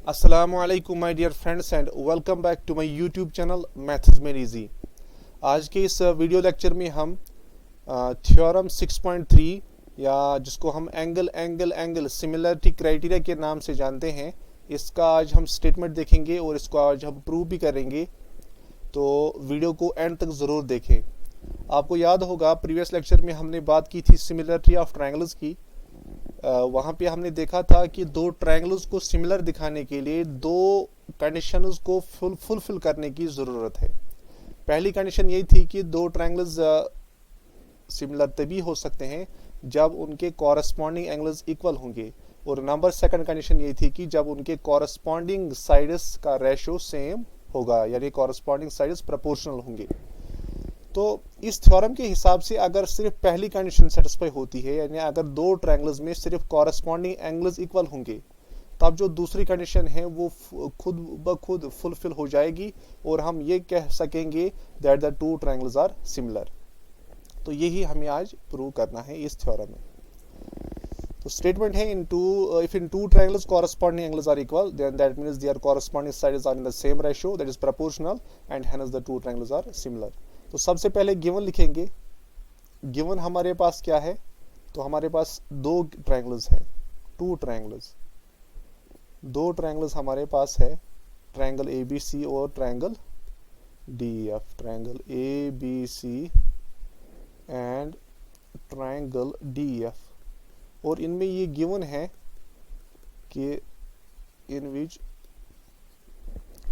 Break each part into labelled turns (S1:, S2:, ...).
S1: अस्सलामुअलैकुम my dear friends and welcome back to my YouTube channel maths made easy. आज के इस video lecture में हम थ्योरम 6.3 या जिसको हम एंगल सिमिलरिटी क्राइटेरिया के नाम से जानते हैं, इसका आज हम स्टेटमेंट देखेंगे और इसको आज हम प्रूव भी करेंगे। तो वीडियो को एंड तक ज़रूर देखें। आपको याद होगा प्रीवियस लेक्चर में हमने बात की थी सिमिलरिटी ऑफ ट्रायंगल्स की। वहाँ पे हमने देखा था कि दो ट्रायंगल्स को सिमिलर दिखाने के लिए दो कंडीशंस को फुलफिल करने की ज़रूरत है। पहली कंडीशन यही थी कि दो ट्रायंगल्स सिमिलर तभी हो सकते हैं जब उनके कॉरस्पॉन्डिंग एंगल्स इक्वल होंगे, और नंबर सेकंड कंडीशन यही थी कि जब उनके कॉरस्पॉन्डिंग साइड्स का रेशो सेम होगा, यानी कॉरस्पॉन्डिंग साइड्स प्रोपोर्शनल होंगे। तो इस थ्योरम के हिसाब से अगर सिर्फ पहली कंडीशन सेटिस्फाई होती है, यानी अगर दो ट्रायंगल्स में सिर्फ कॉरस्पॉन्डिंग एंगल्स इक्वल होंगे, तब जो दूसरी कंडीशन है वो खुद ब खुद फुलफिल हो जाएगी और हम ये कह सकेंगे that the two triangles are similar. तो यही हमें आज प्रूव करना है इस थ्योरम में। तो स्टेटमेंट है if in two triangles corresponding angles are equal, then that means their corresponding sides are in the same ratio, that is proportional, and hence the two triangles are similar. तो सबसे पहले given लिखेंगे। Given हमारे पास क्या है? तो हमारे पास दो ट्रायंगल्स हैं, दो ट्रायंगल्स हमारे पास है, ट्रायंगल ए बी सी और triangle D F. Triangle A B C and triangle D F, और इनमें ये गिवन है कि in which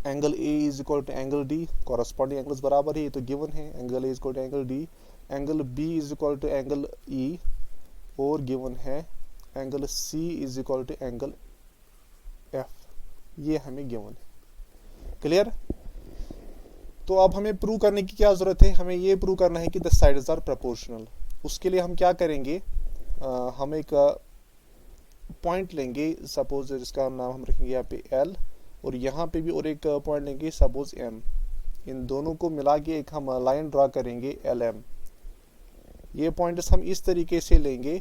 S1: angle A is equal to angle D, corresponding angles बराबर है, ये तो गिवन है। Angle A is equal to angle D, angle B is equal to angle E, और गिवन है angle C is equal to angle F. ये हमें given है। क्लियर? तो अब हमें प्रूव करने की क्या जरूरत है? हमें ये प्रूव करना है कि द साइड्स आर प्रोपोर्शनल। उसके लिए हम क्या करेंगे? हम एक पॉइंट लेंगे, सपोज इसका नाम हम रखेंगे यहाँ पे एल, और यहाँ पे भी और एक पॉइंट लेंगे सपोज एम। इन दोनों को मिला के एक हम लाइन ड्रा करेंगे एल एम। ये पॉइंट्स हम इस तरीके से लेंगे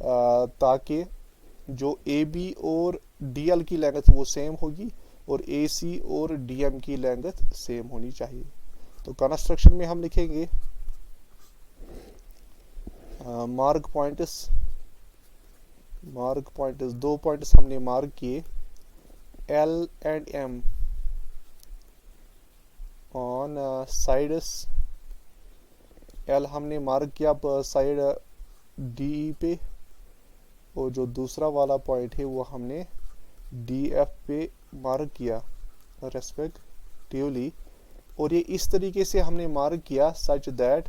S1: ताकि जो ए बी और डी एल की लेंथ वो सेम होगी और ए सी और डी एम की लेंथ सेम होनी चाहिए। तो कंस्ट्रक्शन में हम लिखेंगे मार्क पॉइंट्स, दो पॉइंट्स हमने मार्क किए L and M on sides. L हमने मार्क किया साइड डी पे, और जो दूसरा वाला पॉइंट है वो हमने डी एफ पे मार्क किया रेस्पेक्टिवली। और ये इस तरीके से हमने मार्क किया such that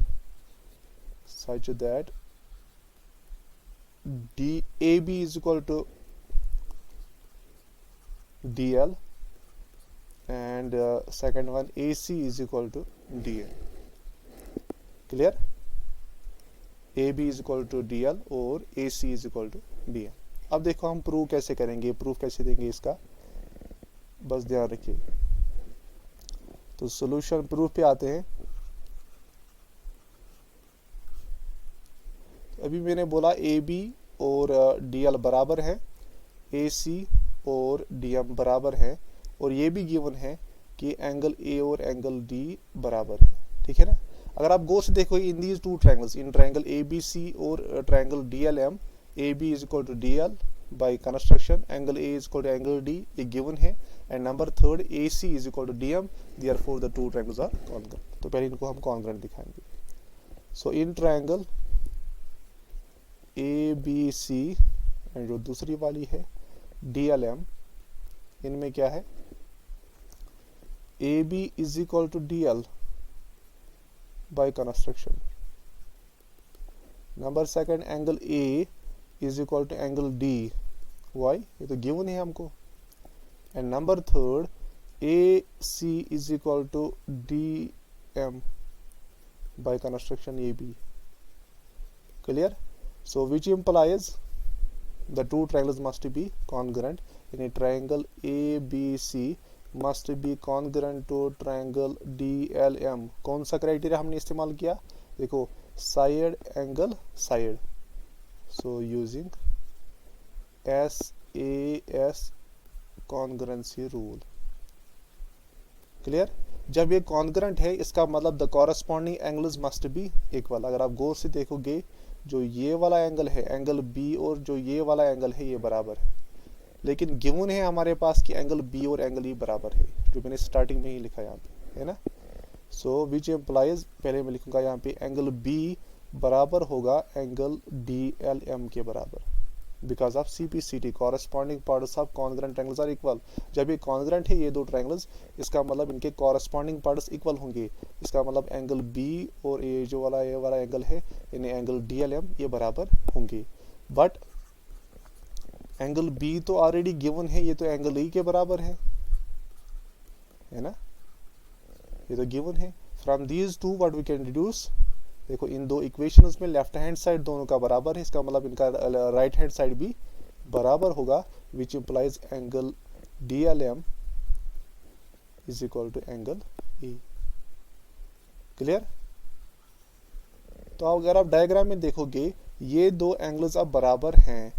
S1: D A B is equal to D L and second one AC is equal to DL. Clear? AB is equal to DL और AC is equal to DL. अब देखो हम प्रूव कैसे करेंगे, proof कैसे देंगे इसका, बस ध्यान रखिए। तो सॉल्यूशन प्रूफ पे आते हैं। अभी मैंने बोला AB और DL बराबर है, AC और DM बराबर है, और ये भी गिवन है कि एंगल ए और एंगल डी बराबर है। ठीक है ना? अगर आप गौर से देखो in these two triangles, in triangle A B C और triangle D L M, A B is equal to D L by construction, angle A is equal to angle D, ये गिवन है, and number third A C is equal to D M, therefore the two triangles are congruent. तो पहले इनको हम congruent दिखाएंगे। So in triangle A B C and जो दूसरी वाली है डी एल एम, इनमें क्या है? AB is equal to DL by construction. Number second, angle A is equal to angle D. Why? ये तो given है हमको. And number third, AC is equal to DM by construction AB. Clear? So which implies the two triangles must be congruent. In a triangle ABC must be congruent to triangle DLM. कौन सा criteria हमने इस्तेमाल किया? देखो, side angle side. So using SAS congruency rule. Clear? जब ये congruent है इसका मतलब the corresponding angles must be equal. अगर आप गौर से देखोगे जो ये वाला एंगल है एंगल बी और जो ये वाला एंगल है ये बराबर है, लेकिन गिवन है हमारे पास कि एंगल बी और एंगल ई बराबर है, जो मैंने स्टार्टिंग में ही लिखा यहाँ पे, है ना। सो विच एम्प्लाइज, पहले मैं लिखूंगा यहाँ पे एंगल बी बराबर होगा एंगल डी एल एम के बराबर, because of CPCT corresponding parts of congruent triangles are equal. जब ये कॉन्ग्रुएंट है ये दो ट्रायंगल्स, इसका मतलब इनके कॉरेस्पॉन्डिंग पार्ट्स इक्वल होंगे। इसका मतलब एंगल बी और ये जो वाला ये वाला एंगल है इन्हें एंगल DLM ये बराबर होंगे। बट एंगल बी तो ऑलरेडी गिवन है, ये तो एंगल ई के बराबर है ना, ये तो गिवन है। From these two what we can deduce, देखो इन दो इक्वेशंस में लेफ्ट हैंड साइड दोनों का बराबर है, इसका मतलब इनका राइट हैंड साइड भी बराबर होगा, which implies angle DLM is equal to angle E. Clear? तो अगर आप डायग्राम में देखोगे ये दो एंगल्स अब बराबर हैं,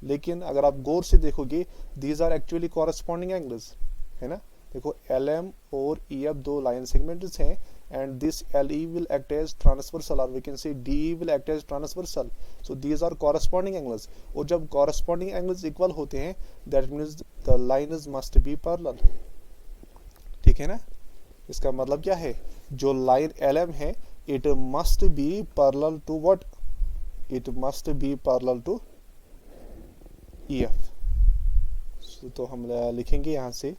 S1: लेकिन अगर आप गौर से देखोगे these are actually corresponding angles, है ना। देखो LM और EF दो लाइन सेगमेंट्स हैं, and this LE will act as transversal, or we can say DE will act as transversal. So these are corresponding angles. और जब corresponding angles equal होते हैं, that means the lines must be parallel. ठीक है ना? इसका मतलब क्या है? जो लाइन LM है, it must be parallel to what? It must be parallel to EF. तो हम लिखेंगे यहाँ से,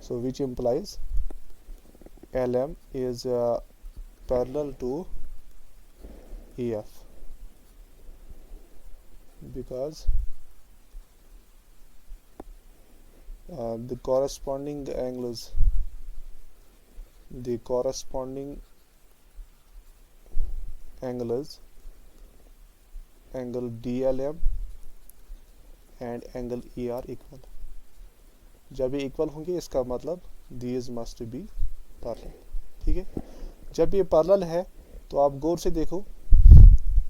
S1: so which implies LM is parallel to EF because the corresponding angles, angle DLM and angle E are equal. जब ये equal होंगे इसका मतलब these must be पैरेलल। ठीक है? जब ये पैरेलल है तो आप गौर से देखो,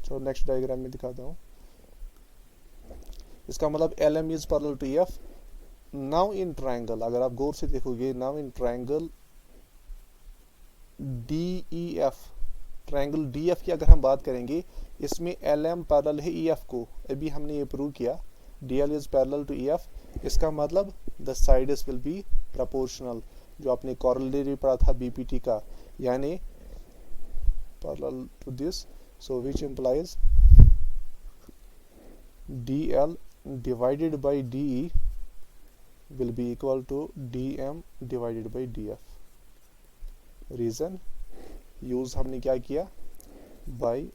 S1: चलो नेक्स्ट डायग्राम में दिखाता हूँ। इसका मतलब LM is parallel to EF। Now in triangle, अगर आप गौर से देखोगे, now in triangle DEF, triangle DF की अगर हम बात करेंगे, इसमें LM पैरेलल है EF को। अभी हमने ये प्रूव किया DL is parallel to EF। इसका मतलब the sides will be proportional, जो आपने कॉरोलरी पढ़ा था BPT का, यानी parallel to this. So which implies DL divided by DE will be equal to DM divided by DF। Reason, use हमने क्या किया, by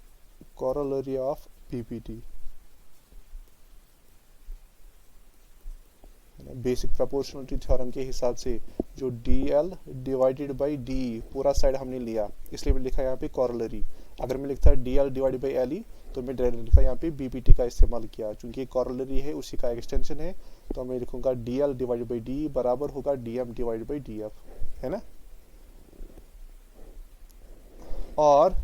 S1: corollary of BPT, basic proportionality theorem के हिसाब से। जो DL डिवाइडेड बाय DE पूरा side हमने लिया, इसलिए मैं लिखा यहाँ पे कॉरोलरी। अगर मैं लिखता DL डिवाइडेड बाय LE तो मैं डायरेक्ट लिखा यहाँ पे BPT का इस्तेमाल किया, चूंकि कॉरोलरी है उसी का एक्सटेंशन है, तो मैं लिखूंगा DL डिवाइडेड बाय DE बराबर होगा DM डिवाइडेड बाय DF, है ना। और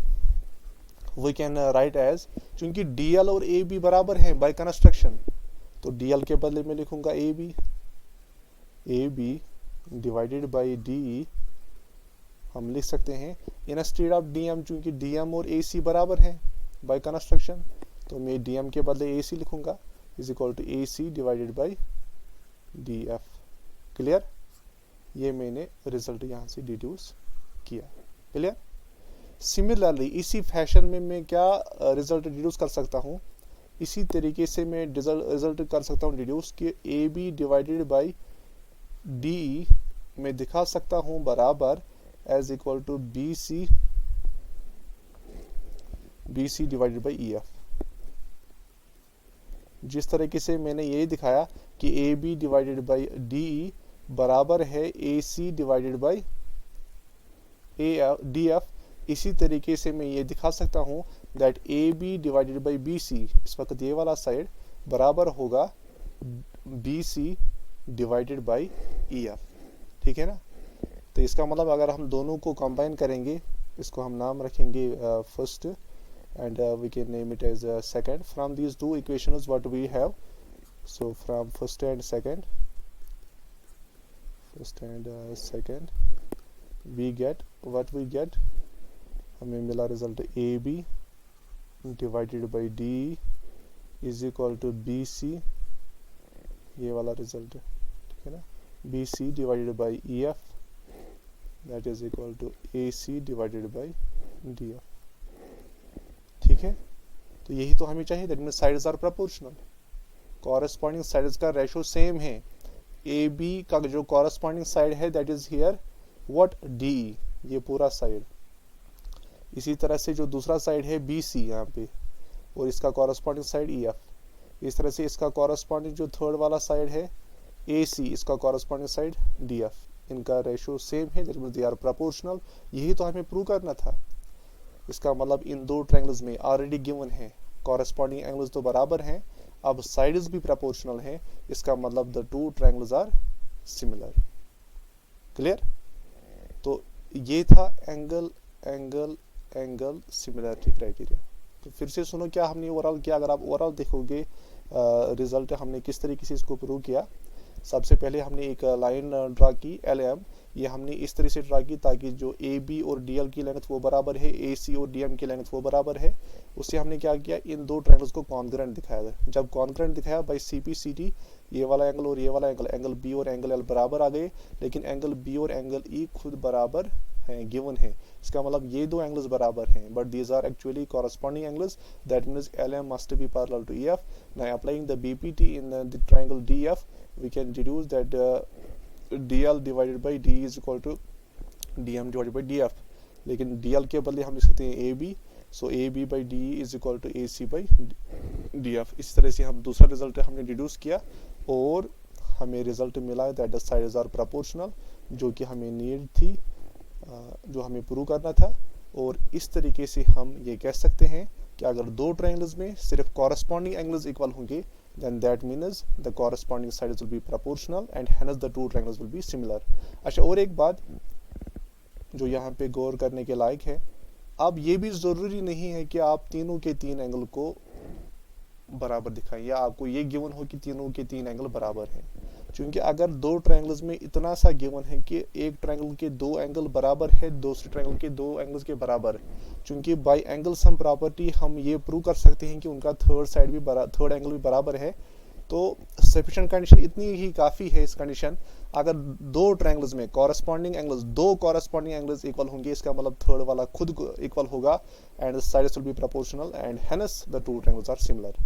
S1: वी कैन राइट एज, चूंकि DL और AB बराबर है बाय कंस्ट्रक्शन, तो DL के बदले में लिखूंगा AB डिवाइडेड बाय DE हम लिख सकते हैं इंस्टेड ऑफ DM, चूंकि DM और AC बराबर है बाय कंस्ट्रक्शन, तो मैं DM के बदले AC लिखूंगा is equal to AC divided by DF। Clear? ये मैंने रिजल्ट यहाँ से डिड्यूस किया। क्लियर? सिमिलरली इसी फैशन में मैं क्या रिजल्ट डिड्यूस कर सकता हूँ, इसी तरीके से मैं रिजल्ट कर सकता हूँ डिड्यूस कि AB डिवाइडेड बाय DE मैं दिखा सकता हूँ बराबर as equal to BC divided by EF। जिस तरीके से मैंने ये दिखाया कि AB डिवाइडेड बाय DE बराबर है AC डिवाइडेड बाय DF, इसी तरीके से मैं ये दिखा सकता हूँ that AB divided by BC, इस वक्त ये वाला साइड बराबर होगा BC डिवाइडेड बाय EF। ठीक है ना। तो इसका मतलब अगर हम दोनों को कंबाइन करेंगे, इसको हम नाम रखेंगे first and we can name it as second. From these two equations what we have, so from first and second first and second, we get what we get, हमें मिला result A B divided by D is equal to B C, ये वाला result है, ठीक है ना, B C divided by E F that is equal to A C divided by D F, ठीक है। तो यही तो हमें चाहिए, that means sides are proportional, corresponding sides का रेशो सेम है, ए बी का जो कॉरेस्पॉन्डिंग साइड है that is here what D, ये पूरा साइड, इसी तरह से जो दूसरा साइड है बी सी यहाँ पे और इसका कॉरेस्पॉन्डिंग साइड ई एफ, इस तरह से इसका कॉरेस्पॉन्डिंग जो थर्ड वाला साइड है ए सी, इसका कॉरेस्पॉन्डिंग साइड डी एफ, इनका रेशो सेम है, that means they are proportional. यही तो हमें प्रूव करना था। इसका मतलब इन दो ट्रायंगल्स में ऑलरेडी गिवन है कॉरेस्पॉन्डिंग एंगल्स तो बराबर हैं, अब साइड्स भी प्रोपोर्शनल हैं, इसका मतलब the two triangles are similar. Clear? तो ये था angle angle angle similarity criteria. तो फिर से सुनो क्या हमने ओवरऑल किया। अगर आप ओवरऑल देखोगे रिजल्ट हमने किस तरीके से इसको प्रूव किया। सबसे पहले हमने एक लाइन ड्रा की एल एम, ये हमने इस तरह से ड्रा की ताकि जो ए बी और डी एल की लेंथ वो बराबर है, ए सी और डी एम की लेंथ वो बराबर है। उससे हमने क्या किया, इन दो ट्रायंगल्स को कॉन्ग्रुएंट दिखाया। जब कॉन्ग्रुएंट दिखाया by C P C T, ये वाला एंगल और ये वाला एंगल, एंगल बी और एंगल एल बराबर आ गए, लेकिन एंगल बी और एंगल ई खुद बराबर हैं, गिवन है। इसका मतलब ये दो एंगल्स बराबर हैं, but these are actually corresponding angles, that means L M must be parallel to E F. Now applying the B P T in the triangle D F, we can deduce that dl divided by d is equal to dm divided by df, लेकिन dl के बदले हम लिख सकते हैं ab, so ab by d is equal to ac by df। इस तरह से हम दूसरा रिजल्ट हमने डिड्यूस किया और हमें रिजल्ट मिला that the sides are proportional, जो कि हमें नीड थी, जो हमें प्रूव करना था। और इस तरीके से हम ये कह सकते हैं कि अगर दो ट्रायंगल्स में सिर्फ कॉरेस्पॉन्डिंग एंगल्स इक्वल होंगे, then that means the corresponding sides will be proportional and hence the two triangles will be similar। अच्छा, और एक बात जो यहाँ पे गौर करने के लायक है, अब ये भी जरूरी नहीं है कि आप तीनों के तीन एंगल को बराबर दिखाएं या आपको ये गिवन हो कि तीनों के तीन एंगल बराबर हैं, क्योंकि अगर दो ट्रायंगल्स में इतना सा गिवन है कि एक ट्रायंगल के दो एंगल बराबर है, दूसरे ट्रायंगल के दो एंगल्स के बराबर, क्योंकि बाय एंगल सम प्रॉपर्टी हम ये प्रूव कर सकते हैं कि उनका थर्ड एंगल भी बराबर है। तो सफिशिएंट कंडीशन इतनी ही काफ़ी है। इस कंडीशन अगर दो ट्रायंगल्स में कॉरेस्पॉन्डिंग एंगल्स इक्वल होंगे, इसका मतलब थर्ड वाला खुद इक्वल होगा and sides will be proportional and hence the two triangles are similar,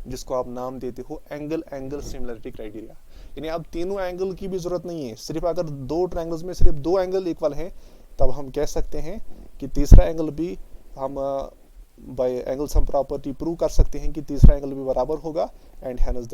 S1: जिसको आप नाम देते हो एंगल एंगल सिमिलरिटी क्राइटेरिया। यानी अब तीनों एंगल की भी जरूरत नहीं है, सिर्फ अगर दो ट्रायंगल्स में सिर्फ दो एंगल इक्वल हैं, तब हम कह सकते हैं कि तीसरा एंगल भी हम bye angle sum property prove कर सकते हैं कि तीसरा एंगल भी बराबर होगा एंड हेंस द